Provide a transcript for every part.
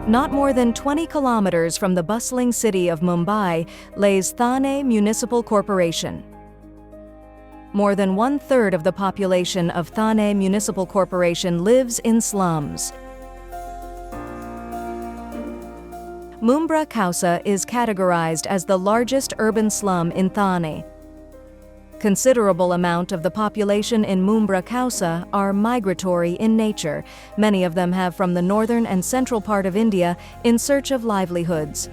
Not more than 20 kilometers from the bustling city of Mumbai lays Thane Municipal Corporation. More than one-third of the population of Thane Municipal Corporation lives in slums. Mumbai Kausa is categorized as the largest urban slum in Thane. Considerable amount of the population in Mumbai Kausa are migratory in nature. Many of them have from the northern and central part of India in search of livelihoods.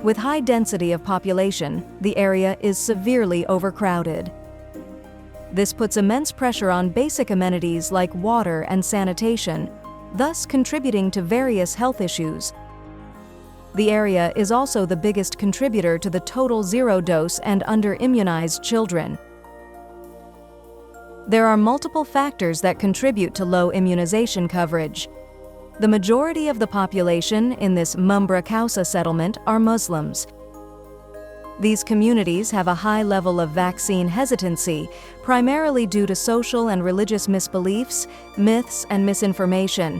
With high density of population, the area is severely overcrowded. This puts immense pressure on basic amenities like water and sanitation, thus contributing to various health issues. The area is also the biggest contributor to the total zero-dose and under-immunized children. There are multiple factors that contribute to low immunization coverage. The majority of the population in this Mumbai Kausa settlement are Muslims. These communities have a high level of vaccine hesitancy, primarily due to social and religious misbeliefs, myths, and misinformation.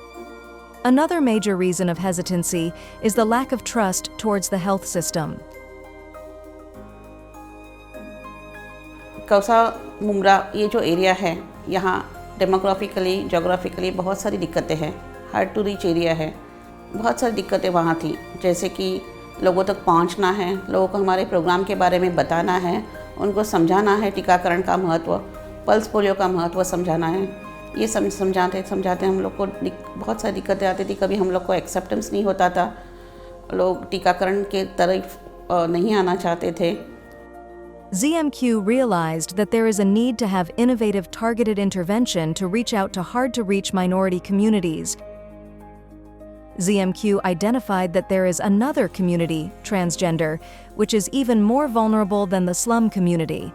Another major reason of hesitancy is the lack of trust towards the health system. Kausa Mumbra ये जो area है, यहाँ demographically, geographically बहुत सारी दिक्कतें हैं। Hard to reach area है। बहुत सारी दिक्कतें वहाँ थी, जैसे कि लोगों तक पहुँचना है, लोगों को हमारे प्रोग्राम के बारे में बताना है, उनको समझाना है टीकाकरण का महत्व, पल्स पोलियो का महत्व समझाना है। ये समझाते हम लोग को बहुत सारी दिक्कतें आती थी। कभी हम लोग को एक्सेप्टेंस नहीं होता था, लोग टीकाकरण के तरफ नहीं आना चाहते थे। ZMQ realized that there is a need to have innovative targeted intervention to reach out to hard-to-reach minority communities. ZMQ identified that there is another community, transgender, which is even more vulnerable than the slum community.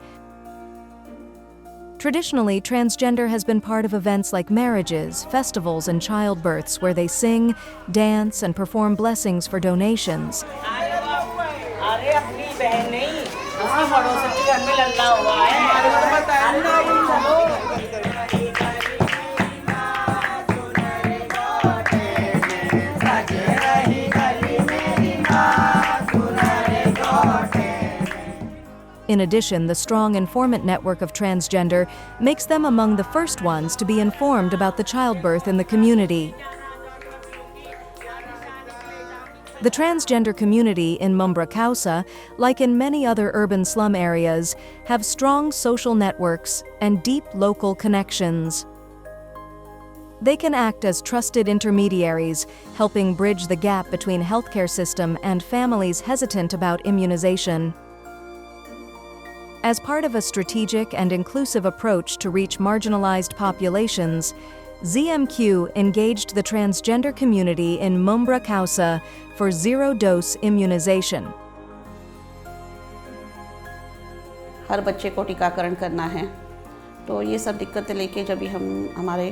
Traditionally, transgender has been part of events like marriages, festivals, and childbirths where they sing, dance, and perform blessings for donations. In addition, the strong informant network of transgender makes them among the first ones to be informed about the childbirth in the community. The transgender community in Mumbai Kausa, like in many other urban slum areas, have strong social networks and deep local connections. They can act as trusted intermediaries, helping bridge the gap between healthcare system and families hesitant about immunization. As part of a strategic and inclusive approach to reach marginalized populations, ZMQ engaged the transgender community in Mumbai Kausa for zero-dose immunization. हर बच्चे को टीकाकरण करना है, तो ये सब दिक्कतें लेके जब भी हम हमारे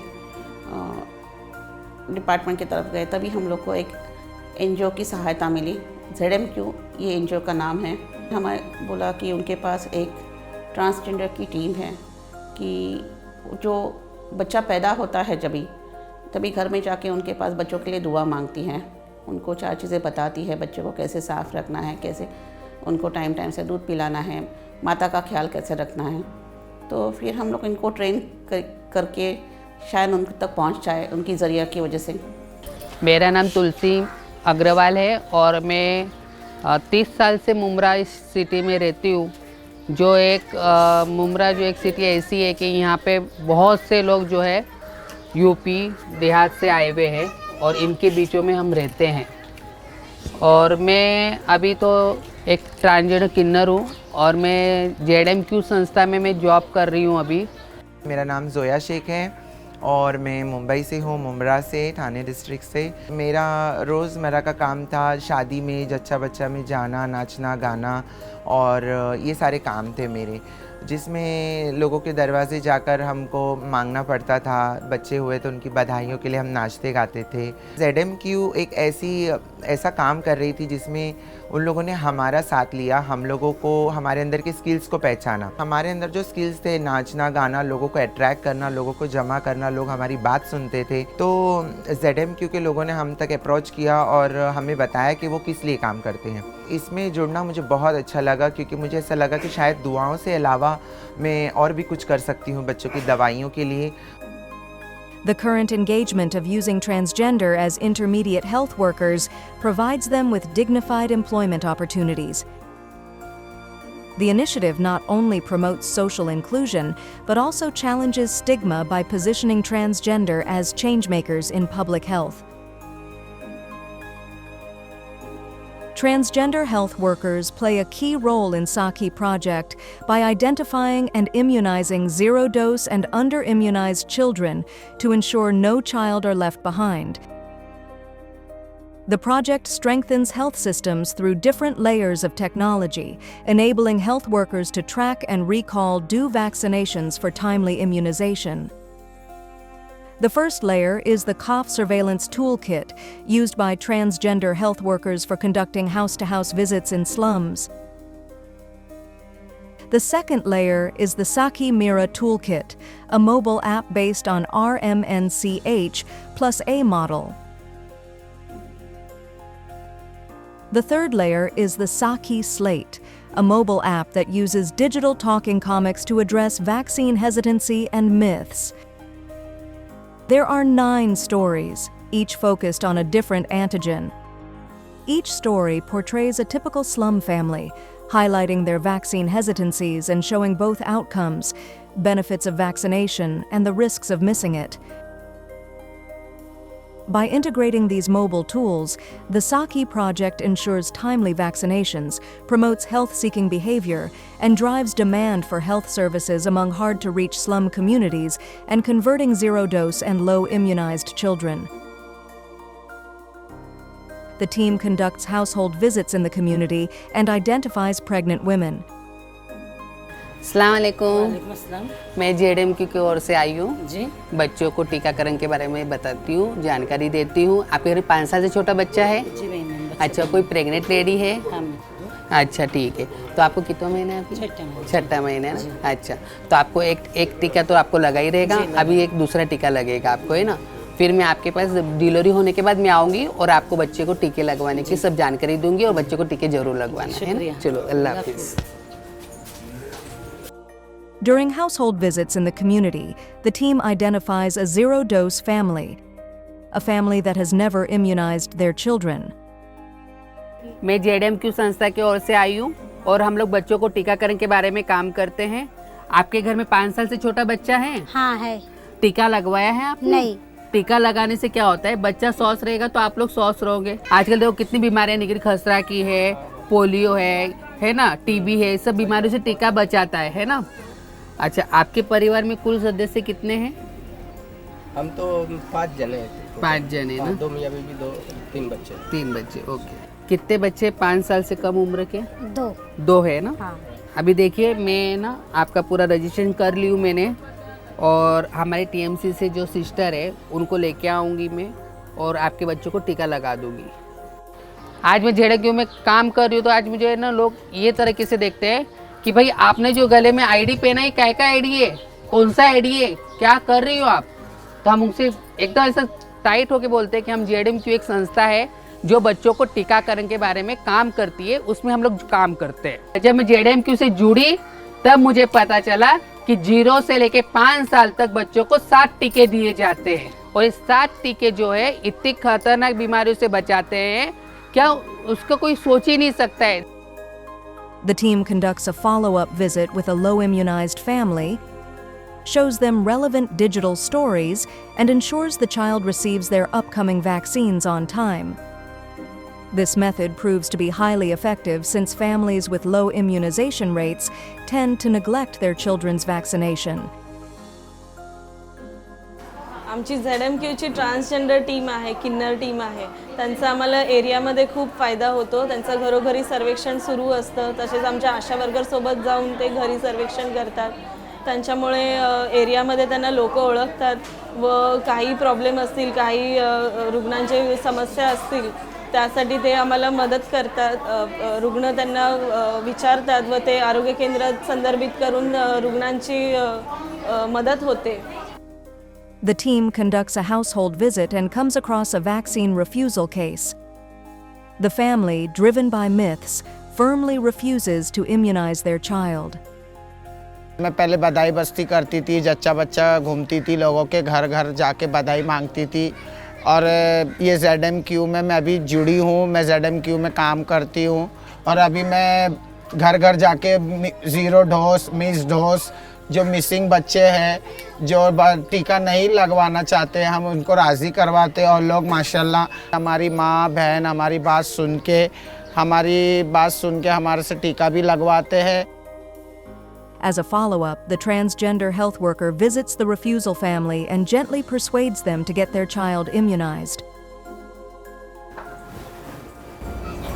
डिपार्टमेंट की तरफ गए, तभी हम लोग को एक एनजीओ की सहायता मिली। ZMQ ये एनजीओ का नाम है। हमें बोला कि उनके पास एक ट्रांसजेंडर की टीम है कि जो बच्चा पैदा होता है तभी घर में जाके उनके पास बच्चों के लिए दुआ मांगती हैं, उनको 4 चीज़ें बताती है, बच्चे को कैसे साफ़ रखना है, कैसे उनको टाइम से दूध पिलाना है, माता का ख्याल कैसे रखना है। तो फिर हम लोग इनको ट्रेन करके शायद उन तक पहुंच जाए उनकी ज़रिया की वजह से। मेरा नाम तुलसी अग्रवाल है और मैं 30 साल से मुमरा सिटी में रहती हूँ। मुमरा जो एक सिटी ऐसी है कि यहाँ पे बहुत से लोग जो है यूपी देहात से आए हुए हैं और इनके बीचों में हम रहते हैं। और मैं अभी तो एक ट्रांसजेंडर किन्नर हूँ और मैं ZMQ संस्था में मैं जॉब कर रही हूँ अभी। मेरा नाम जोया शेख है और मैं मुंबई से हूँ, मुमरा से, ठाणे डिस्ट्रिक्ट से। मेरा रोज़मर्रा का काम था शादी में, जच्चा बच्चा में जाना, नाचना, गाना और ये सारे काम थे मेरे, जिसमें लोगों के दरवाजे जाकर हमको मांगना पड़ता था। बच्चे हुए तो उनकी बधाइयों के लिए हम नाचते गाते थे। ZMQ एक ऐसी ऐसा काम कर रही थी जिसमें उन लोगों ने हमारा साथ लिया, हम लोगों को हमारे अंदर के स्किल्स को पहचाना। हमारे अंदर जो स्किल्स थे, नाचना गाना, लोगों को अट्रैक्ट करना, लोगों को जमा करना, लोग हमारी बात सुनते थे, तो ZMQ के लोगों ने हम तक अप्रोच किया और हमें बताया कि वो किस लिए काम करते हैं। इसमें जुड़ना मुझे बहुत अच्छा लगा, क्योंकि मुझे ऐसा लगा कि शायद दुआओं से अलावा मैं और भी कुछ कर सकती हूँ बच्चों की दवाइयों के लिए। The current engagement of using transgender as intermediate health workers provides them with dignified employment opportunities. The initiative not only promotes social inclusion, but also challenges stigma by positioning transgender as changemakers in public health. Transgender health workers play a key role in Saki project by identifying and immunizing zero-dose and under-immunized children to ensure no child are left behind. The project strengthens health systems through different layers of technology, enabling health workers to track and recall due vaccinations for timely immunization. The first layer is the cough surveillance toolkit, used by transgender health workers for conducting house-to-house visits in slums. The second layer is the Saki Mira Toolkit, a mobile app based on RMNCH plus A model. The third layer is the Saki Slate, a mobile app that uses digital talking comics to address vaccine hesitancy and myths. There are 9 stories, each focused on a different antigen. Each story portrays a typical slum family, highlighting their vaccine hesitancies and showing both outcomes, benefits of vaccination and the risks of missing it. By integrating these mobile tools, the Saki project ensures timely vaccinations, promotes health-seeking behavior, and drives demand for health services among hard-to-reach slum communities and converting zero-dose and low-immunized children. The team conducts household visits in the community and identifies pregnant women. अस्सलाम वालेकुम। वालेकुम अस्सलाम। मैं JDMQ की ओर से आई हूँ। जी बच्चों को टीकाकरण के बारे में बताती हूँ, जानकारी देती हूँ। आपके घर 5 साल से छोटा बच्चा है? जी भाई मैम। अच्छा, कोई प्रेग्नेंट लेडी है? हाँ मैं अच्छा ठीक है। तो आपको कितना महीना है? छठा महीना है ना? अच्छा, तो आपको एक टीका तो आपको लगा ही रहेगा, अभी एक दूसरा टीका लगेगा आपको, है ना? फिर मैं आपके पास डिलीवरी होने के बाद मैं आऊँगी और आपको बच्चे को टीके लगवाने की सब जानकारी दूंगी और बच्चे को टीके जरूर लगवाना है ना? चलो, अल्लाह हाफिज़। During household visits in the community, the team identifies a zero-dose family, a family that has never immunized their children. मैं JDMQ संस्था की ओर से आई हूँ और हम लोग बच्चों को टीकाकरण के बारे में काम करते हैं। आपके घर में 5 साल से छोटा बच्चा है? हाँ है। टीका लगवाया है आपने? नहीं। टीका लगाने से क्या होता है, बच्चा स्वस्थ रहेगा तो आप लोग स्वस्थ रहोगे। आजकल देखो कितनी बीमारियां निकली, खसरा की है, पोलियो है ना, TB है, सब बीमारियों से टीका बचाता है ना? अच्छा, आपके परिवार में कुल सदस्य कितने हैं? हम तो 5 जने हैं। 5 जने ना? 2 मियाँ बीवी, 3 बच्चे। 3 बच्चे, ओके। कितने बच्चे 5 साल से कम उम्र के? 2 है ना? हाँ। अभी देखिए, मैं ना आपका पूरा रजिस्ट्रेशन कर ली हूँ मैंने, और हमारे TMC से जो सिस्टर है उनको लेके आऊँगी मैं और आपके बच्चों को टीका लगा दूँगी। आज मैं JDMQ में काम कर रही हूँ तो आज मुझे ना लोग ये तरीके से देखते हैं कि भाई आपने जो गले में ID पहना है, क्या का ID है, कौन सा ID है, क्या कर रही हो आप? तो हम उनसे एकदम ऐसा टाइट होके बोलते हैं कि हम JDMQ एक संस्था है जो बच्चों को टीकाकरण के बारे में काम करती है, उसमें हम लोग काम करते हैं। जब मैं JDMQ से जुड़ी तब मुझे पता चला कि 0 से लेके 5 साल तक बच्चों को 7 टीके दिए जाते हैं और ये 7 टीके जो है इतनी खतरनाक बीमारियों से बचाते हैं, क्या उसका कोई सोच ही नहीं सकता है। The team conducts a follow-up visit with a low-immunized family, shows them relevant digital stories, and ensures the child receives their upcoming vaccines on time. This method proves to be highly effective since families with low immunization rates tend to neglect their children's vaccination. आमची ZMQची transgender team आहे, किन्नर team आहे, त्यांचा आम्हाला एरियामध्ये खूप फायदा होतो। त्यांचं घरोघरी सर्वेक्षण सुरू असतं, तसेच आमच्या आशा वर्करसोबत जाऊन ते घरी सर्वेक्षण करतात। त्यांच्यामुळे एरियामध्ये त्यांना लोक ओळखतात व काही प्रॉब्लेम असतील, काही रुग्णांचे समस्या असतील त्यासाठी ते आम्हाला मदत करतात. रुग्ण त्यांना विचारतात व ते आरोग्य केंद्रात संदर्भित करून रुग्णांची मदत होते. The team conducts a household visit and comes across a vaccine refusal case. The family, driven by myths, firmly refuses to immunize their child. मैं पहले बधाई बस्ती करती थी, जच्चा बच्चा घूमती थी, लोगों के घर घर जाके बधाई मांगती थी और ये ZMQ में मैं अभी जुड़ी हूँ, मैं ZMQ में काम करती हूँ और अभी मैं घर घर जाके 0 डोज, मिस डोज, जो मिसिंग बच्चे हैं जो टीका नहीं लगवाना चाहते हैं हम उनको राज़ी करवाते हैं और लोग माशाल्लाह हमारी माँ बहन हमारी बात सुन के हमारे से टीका भी लगवाते हैं. As a follow-up, the transgender health worker visits the refusal family and gently persuades them to get their child immunized.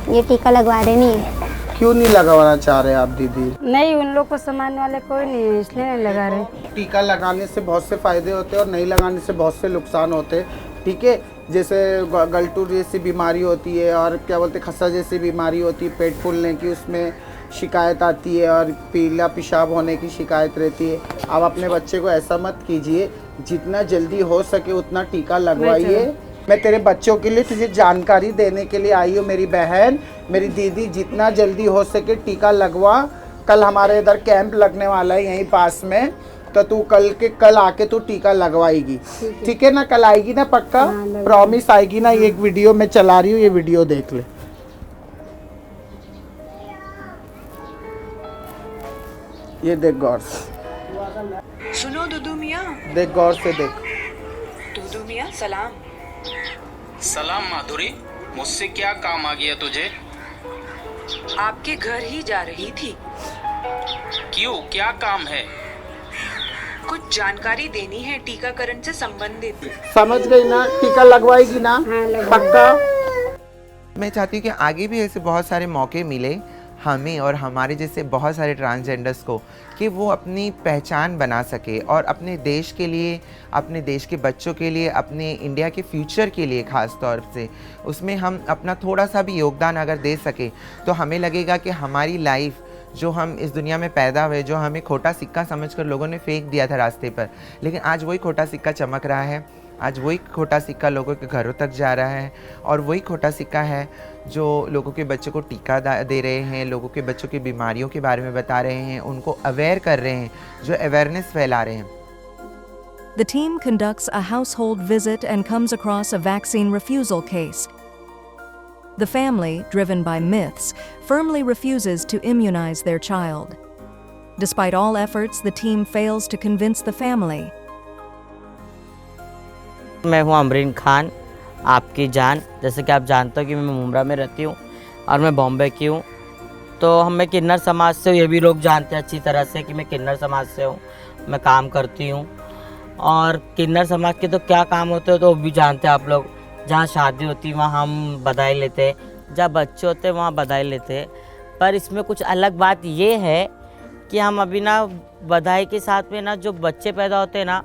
ये टीका लगवा रहे नहीं है. क्यों नहीं लगवाना चाह रहे आप दीदी? नहीं, उन लोग को सामान वाले कोई नहीं है इसलिए नहीं लगा रहे. टीका लगाने से बहुत से फ़ायदे होते हैं और नहीं लगाने से बहुत से नुकसान होते हैं. ठीक है, जैसे गलटू जैसी बीमारी होती है और क्या बोलते खस्सा जैसी बीमारी होती है, पेट फूलने की उसमें शिकायत आती है और पीला पेशाब होने की शिकायत रहती है. आप अपने बच्चे को ऐसा मत कीजिए, जितना जल्दी हो सके उतना टीका लगवाइए. मैं तेरे बच्चों के लिए तुझे जानकारी देने के लिए आई हूँ मेरी बहन, मेरी दीदी. जितना जल्दी हो सके टीका लगवा. कल हमारे इधर कैंप लगने वाला है यहीं पास में, तो तू कल आके तू टीका लगवाएगी. ठीक है ना? कल आएगी ना? पक्का प्रॉमिस आएगी ना? ये एक वीडियो मैं चला रही हूँ, ये वीडियो देख ले. ये देख गौर से. सुनो दुदू मियाँ. देख गौर से देख. दुदू मियाँ सलाम. सलाम माधुरी, मुझसे क्या काम आ गया तुझे? आपके घर ही जा रही थी. क्यों, क्या काम है? कुछ जानकारी देनी है टीकाकरण से संबंधित. समझ गई ना? टीका लगवाएगी ना? पक्का. मैं चाहती हूँ कि आगे भी ऐसे बहुत सारे मौके मिले हमें और हमारे जैसे बहुत सारे ट्रांसजेंडर्स को कि वो अपनी पहचान बना सके और अपने देश के लिए, अपने देश के बच्चों के लिए, अपने इंडिया के फ्यूचर के लिए ख़ास तौर से उसमें हम अपना थोड़ा सा भी योगदान अगर दे सके तो हमें लगेगा कि हमारी लाइफ जो हम इस दुनिया में पैदा हुए, जो हमें खोटा सिक्का समझकर लोगों ने फेंक दिया था रास्ते पर, लेकिन आज वही खोटा सिक्का चमक रहा है. आज वही खोटा सिक्का लोगों के घरों तक जा रहा है और वही खोटा सिक्का है जो लोगों के बच्चों को टीका दे रहे हैं, लोगों के बच्चों की बीमारियों के बारे में बता रहे हैं, उनको अवेयर कर रहे हैं, जो अवेयरनेस फैला रहे हैं. The team conducts a household visit and comes across a vaccine refusal case. The family, driven by myths, firmly refuses to immunize their child. Despite all efforts, the team fails to convince the family. मैं हूं अमरीन खान, आपकी जान. जैसे कि आप जानते हो कि मैं मुंब्रा में रहती हूं और मैं बॉम्बे की हूं. तो मैं किन्नर समाज से हूँ, ये भी लोग जानते हैं अच्छी तरह से कि मैं किन्नर समाज से हूँ. मैं काम करती हूँ और किन्नर समाज के तो क्या काम होते हैं तो वो भी जानते हैं आप लोग. जहाँ शादी होती है वहाँ हम बधाई लेते हैं, जहाँ बच्चे होते हैं वहाँ बधाई लेते हैं. पर इसमें कुछ अलग बात ये है कि हम अभी ना बधाई के साथ में ना जो बच्चे पैदा होते हैं ना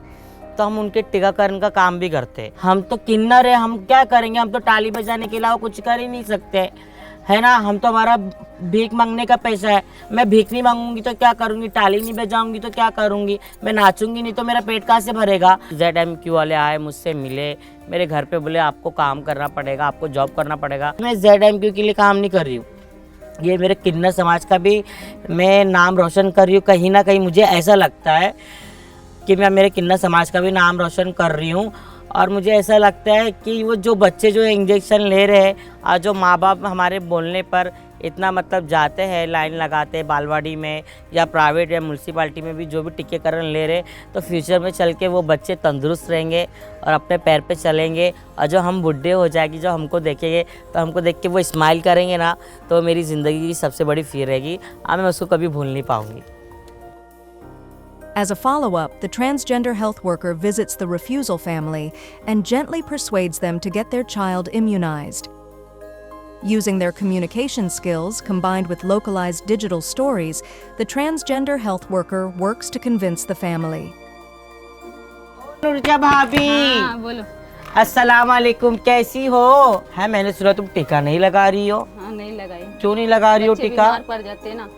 तो हम उनके टीकाकरण का काम भी करते हैं. हम तो किन्नर है, हम क्या करेंगे? हम तो ताली बजाने के अलावा कुछ कर ही नहीं सकते, है ना? हम तो हमारा भीख मांगने का पैसा है. मैं भीख नहीं मांगूंगी तो क्या करूंगी? ताली नहीं बजाऊंगी तो क्या करूंगी? मैं नाचूंगी नहीं तो मेरा पेट कहाँ से भरेगा? ZMQ वाले आए, मुझसे मिले, मेरे घर पे बोले आपको काम करना पड़ेगा, आपको जॉब करना पड़ेगा. मैं ZMQ के लिए काम नहीं कर रही हूँ, ये मेरे किन्नर समाज का भी मैं नाम रोशन कर रही हूँ. कहीं ना कहीं मुझे ऐसा लगता है कि मैं मेरे किन्नर समाज का भी नाम रोशन कर रही हूँ. और मुझे ऐसा लगता है कि वो जो बच्चे जो इंजेक्शन ले रहे हैं और जो माँ बाप हमारे बोलने पर इतना मतलब जाते हैं, लाइन लगाते हैं बालवाड़ी में या प्राइवेट या म्यूनसिपाल्टी में भी जो भी टीकाकरण ले रहे, तो फ्यूचर में चल के वो बच्चे तंदुरुस्त रहेंगे और अपने पैर पे चलेंगे. और जो हम बुढ़े हो जाएगी, जो हमको देखेंगे तो हमको देख के वो स्माइल करेंगे ना, तो मेरी ज़िंदगी की सबसे बड़ी फिर रहेगी. मैं उसको कभी भूल नहीं पाऊँगी. As a follow-up, the transgender health worker visits the refusal family and gently persuades them to get their child immunized. Using their communication skills combined with localized digital stories, the transgender health worker works to convince the family. नुरजा भाभी, बोलो. अस्सलाम वालेकुम, कैसी हो? है, मैंने सुना तुम टीका नहीं लगा रही हो। हाँ, नहीं लगाई। क्यों नहीं लगा रही हो टीका? बीमार पड़ जाते ना।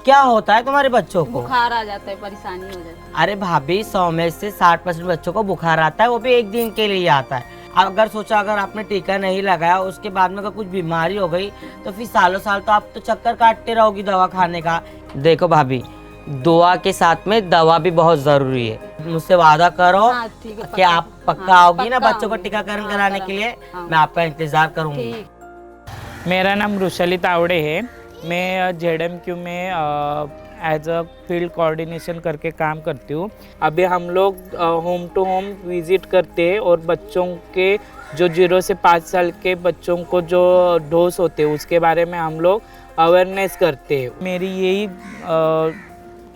क्या होता है तुम्हारे बच्चों को? बुखार आ जाता है, परेशानी हो जाती है। अरे भाभी, 100 में से 60% बच्चों को बुखार आता है, वो भी एक दिन के लिए आता है। अगर सोचा अगर आपने टीका नहीं लगाया, उसके बाद में अगर कुछ बीमारी हो गई तो फिर सालों साल तो आप तो चक्कर काटते रहोगी दवा खाने का। देखो भाभी, दुआ के साथ में दवा भी बहुत जरूरी है। मुझसे वादा करो कि आप पक्का आओगी ना बच्चों को टीकाकरण कराने के लिए? मैं आपका इंतजार करूंगी। मेरा नाम रुशाली तावड़े है। मैं ZMQ में एज अ फील्ड कोऑर्डिनेशन करके काम करती हूँ। अभी हम लोग होम टू होम विजिट करते हैं और बच्चों के जो 0 से 5 साल के बच्चों को जो डोज होते हैं उसके बारे में हम लोग अवेयरनेस करते हैं। मेरी यही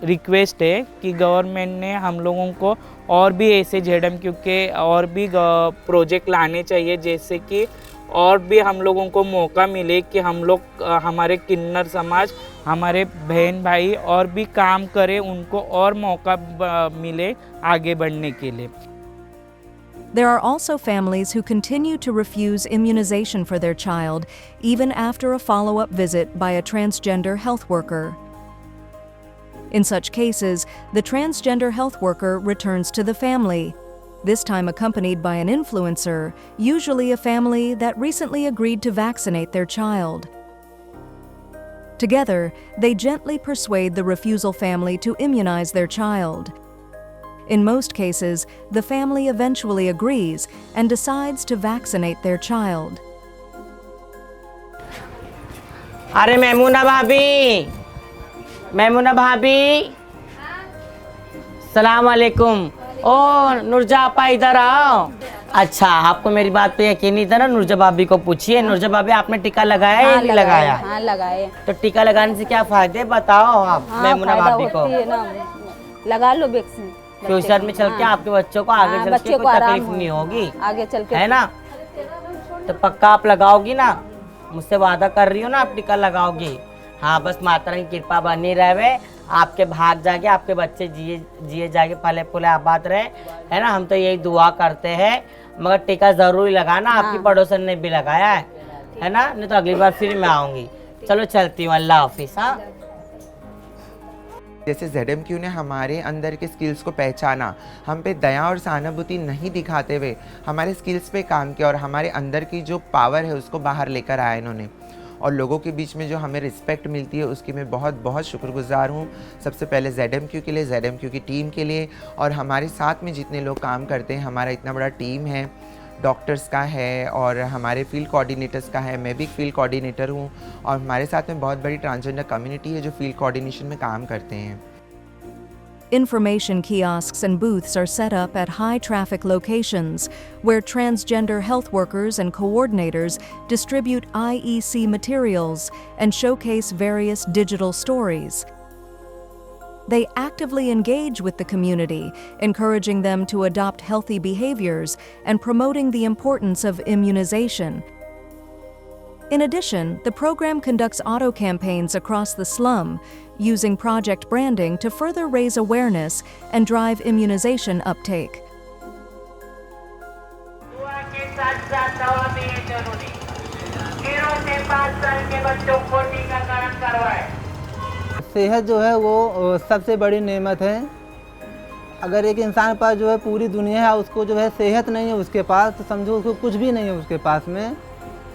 रिक्वेस्ट है कि गवर्नमेंट ने हम लोगों को और भी ऐसे ZMQ के और भी प्रोजेक्ट लाने चाहिए, जैसे कि और भी हम लोगों को मौका मिले कि हम लोग हमारे किन्नर समाज, हमारे बहन भाई और भी काम करें, उनको और मौका मिले आगे बढ़ने के लिए। There are also families who continue to refuse immunization for their child even after a follow-up visit by a transgender health worker. In such cases, the transgender health worker returns to the family, this time accompanied by an influencer, usually a family that recently agreed to vaccinate their child. Together, they gently persuade the refusal family to immunize their child. In most cases, the family eventually agrees and decides to vaccinate their child. अरे मैमूना भाभी, सलाम वालेकुम। ओ नुरजा आपा, इधर आओ। अच्छा, आपको मेरी बात पे यकीन नहीं था ना? नुरजा भाभी को पूछिए। नुरजा भाभी, आपने टीका लगाया या नहीं लगाया? हाँ, लगाए। तो टीका लगाने से क्या फायदे बताओ आप मैमूना भाभी को? लगा लो वैक्सीन, फ्यूचर में चल के आपके बच्चों को आगे चल के कोई तकलीफ नहीं होगी, आगे चल के, है ना? तो पक्का आप लगाओगी ना? मुझसे वादा कर रही हो ना आप टीका लगाओगी? हाँ, बस माता रानी की कृपा बनी रहे, आपके भाग जाके आपके बच्चे जिए जाके फले फूले आबाद रहे, है ना? हम तो यही दुआ करते हैं, मगर टीका जरूर लगाना। आपकी पड़ोसन ने भी लगाया है ना? नहीं तो अगली बार फिर मैं आऊँगी। चलो चलती हूँ, अल्लाह हाफिज़। हाँ, जैसे ZMQ ने हमारे अंदर के स्किल्स को पहचाना, हम पे दया और सहानुभूति नहीं दिखाते हुए हमारे स्किल्स पे काम किया और हमारे अंदर की जो पावर है उसको बाहर लेकर आया इन्होंने, और लोगों के बीच में जो हमें रिस्पेक्ट मिलती है उसकी मैं बहुत बहुत शुक्रगुजार हूँ। सबसे पहले ZMQ के लिए, ZMQ की टीम के लिए, और हमारे साथ में जितने लोग काम करते हैं। हमारा इतना बड़ा टीम है, डॉक्टर्स का है और हमारे फील्ड कोऑर्डिनेटर्स का है। मैं भी फील्ड कोऑर्डिनेटर हूँ और हमारे साथ में बहुत बड़ी ट्रांसजेंडर कम्युनिटी है जो फील्ड कोऑर्डिनेशन में काम करते हैं। Information kiosks and booths are set up at high traffic locations where transgender health workers and coordinators distribute IEC materials and showcase various digital stories. They actively engage with the community, encouraging them to adopt healthy behaviors and promoting the importance of immunization. In addition, the program conducts auto campaigns across the slum, using project branding to further raise awareness and drive immunization uptake. सेहत जो है वो सबसे बड़ी नेमत है। अगर एक इंसान पास जो है पूरी दुनिया है, उसको जो है सेहत नहीं है उसके पास, तो समझो उसको कुछ भी नहीं है उसके पास में।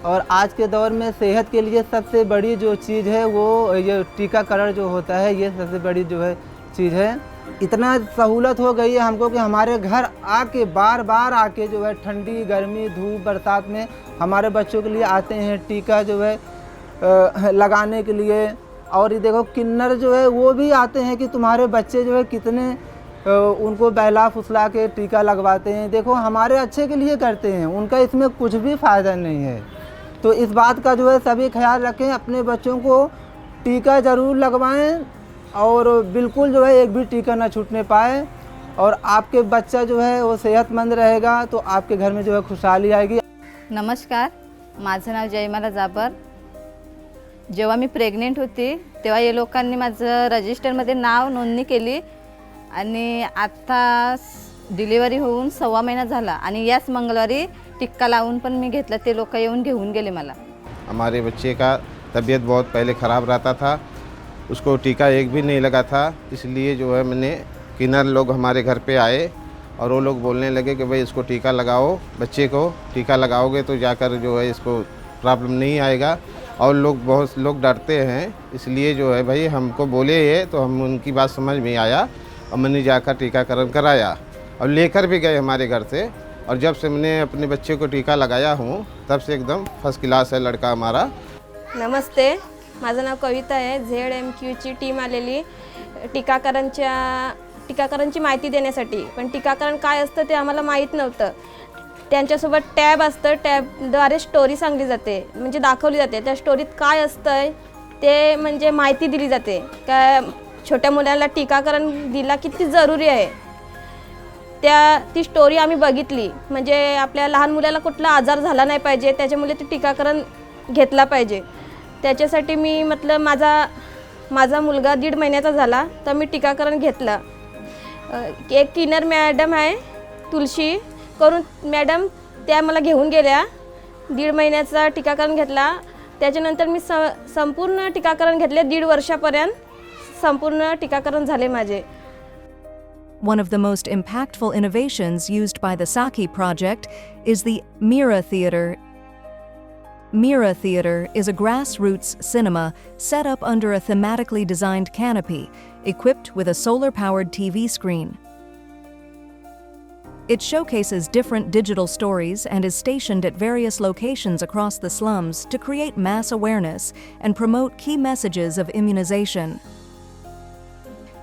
और आज के दौर में सेहत के लिए सबसे बड़ी जो चीज़ है वो ये टीकाकरण जो होता है, ये सबसे बड़ी जो है चीज़ है। इतना सहूलत हो गई है हमको कि हमारे घर आके बार बार आके जो है ठंडी गर्मी धूप बरसात में हमारे बच्चों के लिए आते हैं टीका जो है लगाने के लिए। और ये देखो किन्नर जो है वो भी आते हैं कि तुम्हारे बच्चे जो है कितने उनको बहला फुसला के टीका लगवाते हैं। देखो हमारे अच्छे के लिए करते हैं, उनका इसमें कुछ भी फ़ायदा नहीं है। तो इस बात का जो है सभी ख्याल रखें, अपने बच्चों को टीका ज़रूर लगवाएं और बिल्कुल जो है एक भी टीका ना छूटने पाए, और आपके बच्चा जो है वो सेहतमंद रहेगा तो आपके घर में जो है खुशहाली आएगी। नमस्कार, माझं नाव जयमाला जाबर। जेव्हा मी प्रेग्नेंट होती तेव्हा या लोकांनी माझं रजिस्टरमध्ये नाव नोंदणी केली आणि आता डिलिव्हरी होऊन 1.25 महिना झाला आणि याच मंगळवारी टिक्का लावून पण मी घेतला. ते लोक येऊन घेऊन गेले मला. हमारे बच्चे का तबीयत बहुत पहले ख़राब रहता था, उसको टीका एक भी नहीं लगा था, इसलिए जो है मैंने किन्नर लोग हमारे घर पे आए और वो लोग बोलने लगे कि भाई इसको टीका लगाओ, बच्चे को टीका लगाओगे तो जाकर जो है इसको प्रॉब्लम नहीं आएगा। और लोग बहुत लोग डरते हैं, इसलिए जो है भाई हमको बोले ये तो हम उनकी बात समझ में आया और मैंने जाकर टीकाकरण कराया और लेकर भी गए हमारे घर से। और जब से मैंने अपने बच्चे को टीका लगाया हूँ तब से एकदम फर्स्ट क्लास है लड़का हमारा। नमस्ते, माझं नाव कविता आहे. ZMQची टीम आलेली टीकाकरणची माहिती देण्यासाठी. पण टीकाकरण काय असतं ते आम्हाला माहीत नव्हतं. त्यांच्यासोबत टॅब असतं, टॅबद्वारे स्टोरी सांगली जाते, म्हणजे दाखवली जाते. त्या स्टोरीत काय असतं ते म्हणजे माहिती दिली जाते का छोट्या मुलांना टीकाकरण दिला किती जरुरी आहे. ती स्टोरी आम्ही बघितली. म्हणजे आपल्या लहान मुलाला कुठला आजार झाला नाही पाहिजे, त्याच्यामुळे ते टीकाकरण घेतला पाहिजे. त्याच्यासाठी मी म्हटलं माझा मुलगा 1.5 महिन्याचा झाला तर मी टीकाकरण घेतलं. एक किन्नर मॅडम आहे तुलसी करून मॅडम, त्या मला घेऊन गेल्या. 1.5 महिन्याचा टीकाकरण घेतला. त्याच्यानंतर मी संपूर्ण टीकाकरण घेतले. 1.5 वर्षापर्यंत संपूर्ण टीकाकरण झाले माझे. One of the most impactful innovations used by the Saki project is the Mira Theater. Mira Theater is a grassroots cinema set up under a thematically designed canopy, equipped with a solar-powered TV screen. It showcases different digital stories and is stationed at various locations across the slums to create mass awareness and promote key messages of immunization.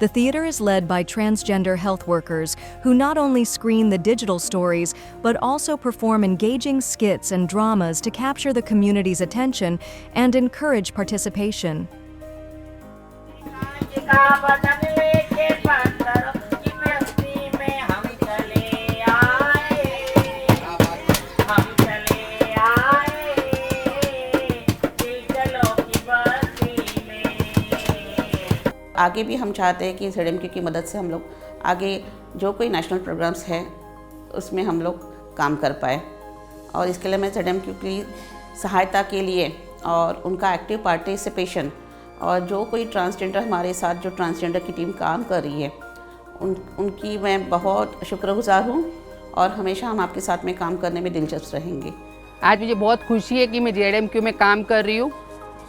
The theater is led by transgender health workers who not only screen the digital stories but also perform engaging skits and dramas to capture the community's attention and encourage participation. आगे भी हम चाहते हैं कि ZMQ की मदद से हम लोग आगे जो कोई नेशनल प्रोग्राम्स है उसमें हम लोग काम कर पाए. और इसके लिए मैं ZMQ की सहायता के लिए और उनका एक्टिव पार्टिसिपेशन और जो कोई ट्रांसजेंडर हमारे साथ जो ट्रांसजेंडर की टीम काम कर रही है उनकी मैं बहुत शुक्रगुजार हूँ और हमेशा हम आपके साथ में काम करने में दिलचस्प रहेंगे. आज मुझे बहुत खुशी है कि मैं ZMQ में काम कर रही हूँ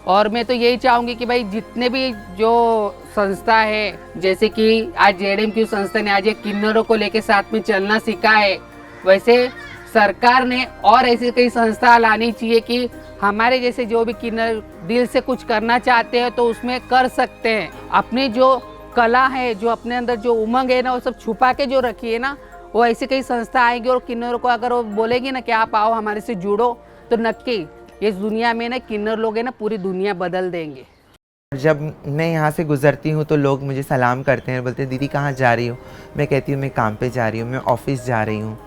और मैं तो यही चाहूँगी कि भाई जितने भी जो संस्था है, जैसे कि आज ZMQ संस्था ने आज ये किन्नरों को लेके साथ में चलना सीखा है, वैसे सरकार ने और ऐसी कई संस्था लानी चाहिए कि हमारे जैसे जो भी किन्नर दिल से कुछ करना चाहते हैं तो उसमें कर सकते हैं. अपनी जो कला है, जो अपने अंदर जो उमंग है ना, वो सब छुपा के जो रखी है ना, वो ऐसी कई संस्था आएगी और किन्नरों को अगर वो बोलेगी ना कि आप आओ हमारे से जुड़ो, तो नक्की इस दुनिया में ना किन्नर लोग है ना पूरी दुनिया बदल देंगे. जब मैं यहाँ से गुज़रती हूँ तो लोग मुझे सलाम करते हैं, बोलते हैं दीदी कहाँ जा रही हो. मैं कहती हूँ मैं काम पे जा रही हूँ, मैं ऑफिस जा रही हूँ.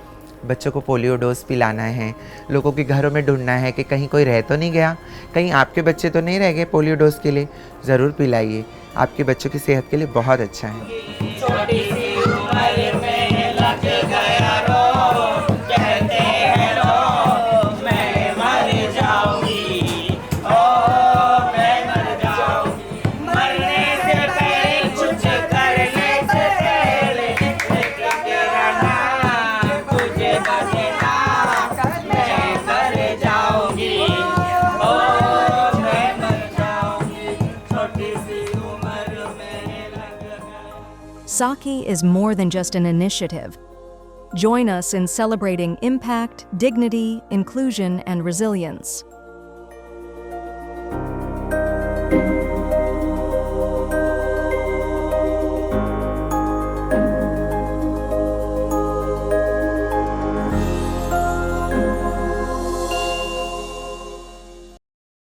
बच्चों को पोलियो डोज पिलाना है, लोगों के घरों में ढूंढना है कि कहीं कोई रह तो नहीं गया, कहीं आपके बच्चे तो नहीं रह गए पोलियो डोज के लिए. ज़रूर पिलाइए, आपके बच्चों की सेहत के लिए बहुत अच्छा है. Saki is more than just an initiative. Join us in celebrating impact, dignity, inclusion, and resilience.